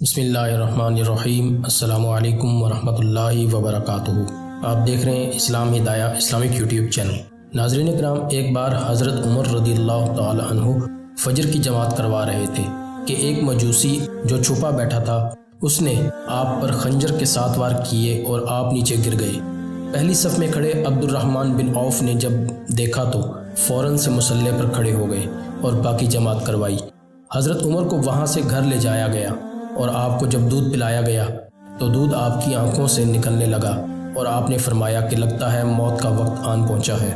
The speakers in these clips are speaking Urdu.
بسم اللہ الرحمن الرحیم۔ السلام علیکم ورحمۃ اللہ وبرکاتہ۔ آپ دیکھ رہے ہیں اسلام ہدایہ اسلامک یوٹیوب چینل۔ ناظرین کرام، ایک بار حضرت عمر رضی اللہ تعالی عنہ فجر کی جماعت کروا رہے تھے کہ ایک مجوسی جو چھپا بیٹھا تھا اس نے آپ پر خنجر کے 7 وار کیے اور آپ نیچے گر گئے۔ پہلی صف میں کھڑے عبد الرحمن بن عوف نے جب دیکھا تو فوراً سے مصلی پر کھڑے ہو گئے اور باقی جماعت کروائی۔ حضرت عمر کو وہاں سے گھر لے جایا گیا اور آپ کو جب دودھ پلایا گیا تو دودھ آپ کی آنکھوں سے نکلنے لگا اور آپ نے فرمایا کہ لگتا ہے موت کا وقت آن پہنچا ہے۔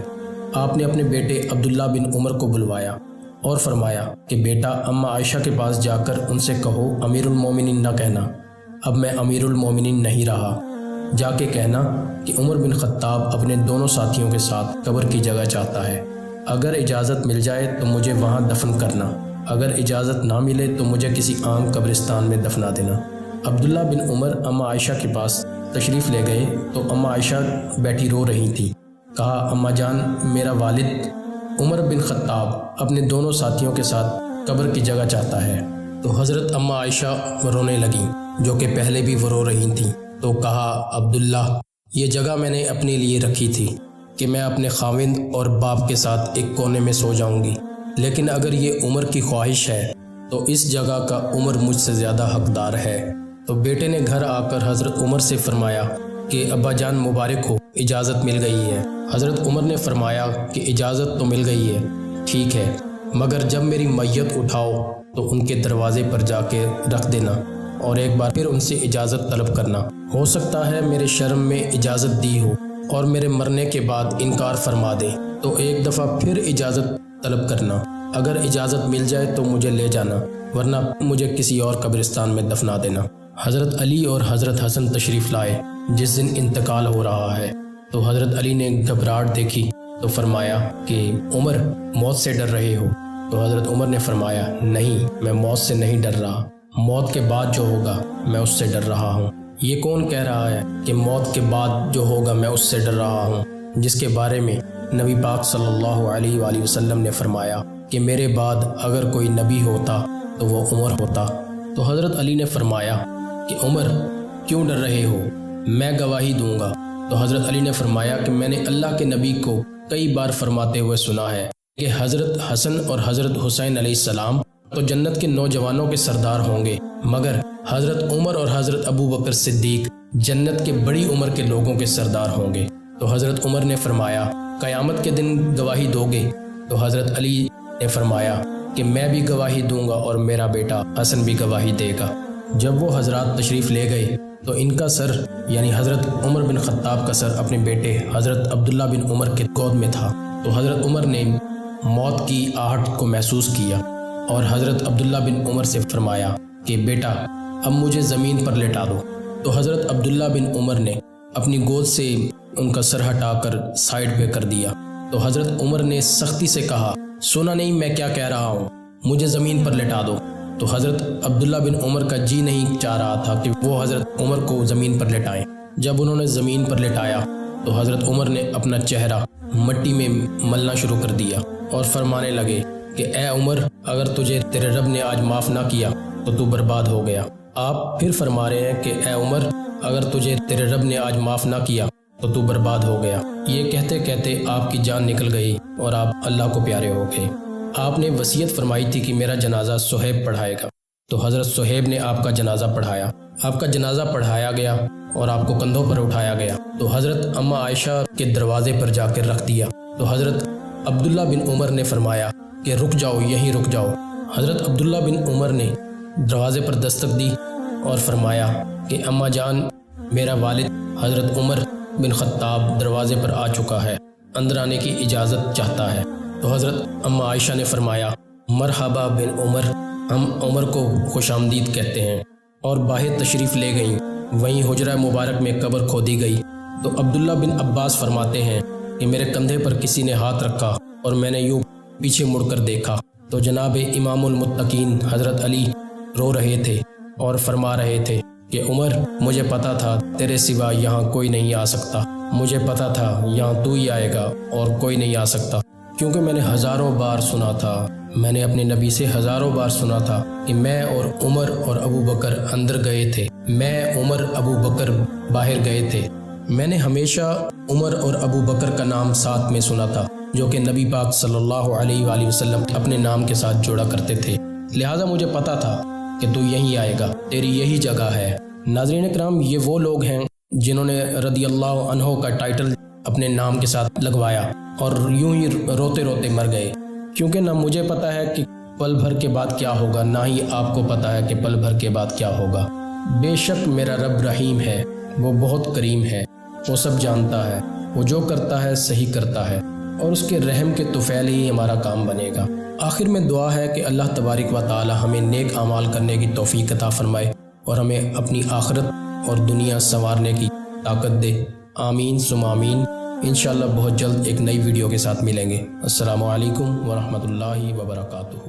آپ نے اپنے بیٹے عبداللہ بن عمر کو بلوایا اور فرمایا کہ بیٹا اماں عائشہ کے پاس جا کر ان سے کہو امیر المومنین نہ کہنا، اب میں امیر المومنین نہیں رہا، جا کے کہنا کہ عمر بن خطاب اپنے دونوں ساتھیوں کے ساتھ قبر کی جگہ چاہتا ہے، اگر اجازت مل جائے تو مجھے وہاں دفن کرنا، اگر اجازت نہ ملے تو مجھے کسی عام قبرستان میں دفنا دینا۔ عبداللہ بن عمر اماں عائشہ کے پاس تشریف لے گئے تو اماں عائشہ بیٹھی رو رہی تھی۔ کہا اماں جان، میرا والد عمر بن خطاب اپنے دونوں ساتھیوں کے ساتھ قبر کی جگہ چاہتا ہے۔ تو حضرت اماں عائشہ رونے لگیں، جو کہ پہلے بھی وہ رو رہی تھیں۔ تو کہا عبداللہ، یہ جگہ میں نے اپنے لیے رکھی تھی کہ میں اپنے خاوند اور باپ کے ساتھ ایک کونے میں سو جاؤں گی، لیکن اگر یہ عمر کی خواہش ہے تو اس جگہ کا عمر مجھ سے زیادہ حقدار ہے۔ تو بیٹے نے گھر آ کر حضرت عمر سے فرمایا کہ ابا جان مبارک ہو، اجازت مل گئی ہے۔ حضرت عمر نے فرمایا کہ اجازت تو مل گئی ہے، ٹھیک ہے، مگر جب میری میت اٹھاؤ تو ان کے دروازے پر جا کے رکھ دینا اور ایک بار پھر ان سے اجازت طلب کرنا، ہو سکتا ہے میرے شرم میں اجازت دی ہو اور میرے مرنے کے بعد انکار فرما دے، تو ایک دفعہ پھر اجازت طلب کرنا، اگر اجازت مل جائے تو مجھے لے جانا، ورنہ مجھے کسی اور قبرستان میں دفنا دینا۔ حضرت علی اور حضرت حسن تشریف لائے جس دن انتقال ہو رہا ہے، تو حضرت علی نے گھبراہٹ دیکھی تو فرمایا کہ عمر موت سے ڈر رہے ہو؟ تو حضرت عمر نے فرمایا نہیں، میں موت سے نہیں ڈر رہا، موت کے بعد جو ہوگا میں اس سے ڈر رہا ہوں۔ یہ کون کہہ رہا ہے کہ موت کے بعد جو ہوگا میں اس سے ڈر رہا ہوں، جس کے بارے میں نبی پاک صلی اللہ علیہ وآلہ وسلم نے فرمایا کہ میرے بعد اگر کوئی نبی ہوتا تو وہ عمر ہوتا۔ تو حضرت علی نے فرمایا کہ عمر کیوں ڈر رہے ہو، میں گواہی دوں گا۔ تو حضرت علی نے فرمایا کہ میں نے اللہ کے نبی کو کئی بار فرماتے ہوئے سنا ہے کہ حضرت حسن اور حضرت حسین علیہ السلام تو جنت کے نوجوانوں کے سردار ہوں گے، مگر حضرت عمر اور حضرت ابو بکر صدیق جنت کے بڑی عمر کے لوگوں کے سردار ہوں گے۔ تو حضرت عمر نے فرمایا قیامت کے دن گواہی دو گے؟ تو حضرت علی نے فرمایا کہ میں بھی گواہی دوں گا اور میرا بیٹا حسن بھی گواہی دے گا۔ جب وہ حضرات تشریف لے گئے تو ان کا سر یعنی حضرت عمر بن خطاب کا سر اپنے بیٹے حضرت عبداللہ بن عمر کے گود میں تھا۔ تو حضرت عمر نے موت کی آہٹ کو محسوس کیا اور حضرت عبداللہ بن عمر سے فرمایا کہ بیٹا اب مجھے زمین پر لٹا دو۔ تو حضرت عبداللہ بن عمر نے اپنی گود سے ان کا سر ہٹا کر سائڈ پہ کر دیا۔ تو حضرت عمر نے سختی سے کہا سنا نہیں میں کیا کہہ رہا ہوں، مجھے زمین پر لٹا دو۔ تو حضرت عبداللہ بن عمر کا جی نہیں چاہ رہا تھا کہ وہ حضرت عمر کو زمین پر لٹائیں۔ جب انہوں نے زمین پر لٹایا تو حضرت عمر نے اپنا چہرہ مٹی میں ملنا شروع کر دیا اور فرمانے لگے کہ اے عمر، اگر تجھے تیرے رب نے آج معاف نہ کیا تو تو برباد ہو گیا۔ آپ پھر فرما رہے ہیں کہ اے عمر، اگر تجھے تیرے رب نے آج معاف نہ کیا تو تو برباد ہو گیا۔ یہ کہتے کہتے آپ کی جان نکل گئی اور آپ اللہ کو پیارے ہو گئے۔ آپ نے وصیت فرمائی تھی کہ میرا جنازہ صہیب پڑھائے گا، تو حضرت صہیب نے آپ کا جنازہ پڑھایا۔ آپ کا جنازہ پڑھایا گیا اور آپ کو کندھوں پر اٹھایا گیا تو حضرت اماں عائشہ کے دروازے پر جا کر رکھ دیا۔ تو حضرت عبداللہ بن عمر نے فرمایا کہ رک جاؤ، یہیں رک جاؤ۔ حضرت عبداللہ بن عمر نے دروازے پر دستک دی اور فرمایا کہ اماں جان، میرا والد حضرت عمر بن خطاب دروازے پر آ چکا ہے، اندر آنے کی اجازت چاہتا ہے۔ تو حضرت اماں عائشہ نے فرمایا مرحبا بن عمر، ہم عمر کو خوش آمدید کہتے ہیں، اور باہر تشریف لے گئیں۔ وہیں حجرہ مبارک میں قبر کھودی گئی۔ تو عبداللہ بن عباس فرماتے ہیں کہ میرے کندھے پر کسی نے ہاتھ رکھا اور میں نے یوں پیچھے مڑ کر دیکھا تو جناب امام المتقین حضرت علی رو رہے تھے اور فرما رہے تھے کہ عمر، مجھے پتا تھا تیرے سوا یہاں کوئی نہیں آ سکتا، مجھے پتا تھا یہاں تو ہی آئے گا اور کوئی نہیں آ سکتا، کیونکہ میں نے ہزاروں بار سنا تھا، میں نے اپنے نبی سے ہزاروں بار سنا تھا کہ میں اور عمر اور ابو بکر اندر گئے تھے، میں عمر ابو بکر باہر گئے تھے۔ میں نے ہمیشہ عمر اور ابو بکر کا نام ساتھ میں سنا تھا، جو کہ نبی پاک صلی اللہ علیہ وآلہ وسلم اپنے نام کے ساتھ جوڑا کرتے تھے، لہٰذا مجھے پتا تھا کہ تو یہیں آئے گا، تیری یہی جگہ ہے۔ ناظرین اکرام، یہ وہ لوگ ہیں جنہوں نے رضی اللہ عنہ کا ٹائٹل اپنے نام کے ساتھ لگوایا اور یوں ہی روتے روتے مر گئے، کیونکہ نہ مجھے پتا ہے کہ پل بھر کے بعد کیا ہوگا، نہ ہی آپ کو پتا ہے کہ پل بھر کے بعد کیا ہوگا۔ بے شک میرا رب رحیم ہے، وہ بہت کریم ہے، وہ سب جانتا ہے، وہ جو کرتا ہے صحیح کرتا ہے، اور اس کے رحم کے طفیل ہی ہمارا کام بنے گا۔ آخر میں دعا ہے کہ اللہ تبارک و تعالی ہمیں نیک اعمال کرنے کی توفیق عطا فرمائے اور ہمیں اپنی آخرت اور دنیا سنوارنے کی طاقت دے۔ آمین ثم آمین۔ انشاءاللہ بہت جلد ایک نئی ویڈیو کے ساتھ ملیں گے۔ السلام علیکم ورحمۃ اللہ وبرکاتہ۔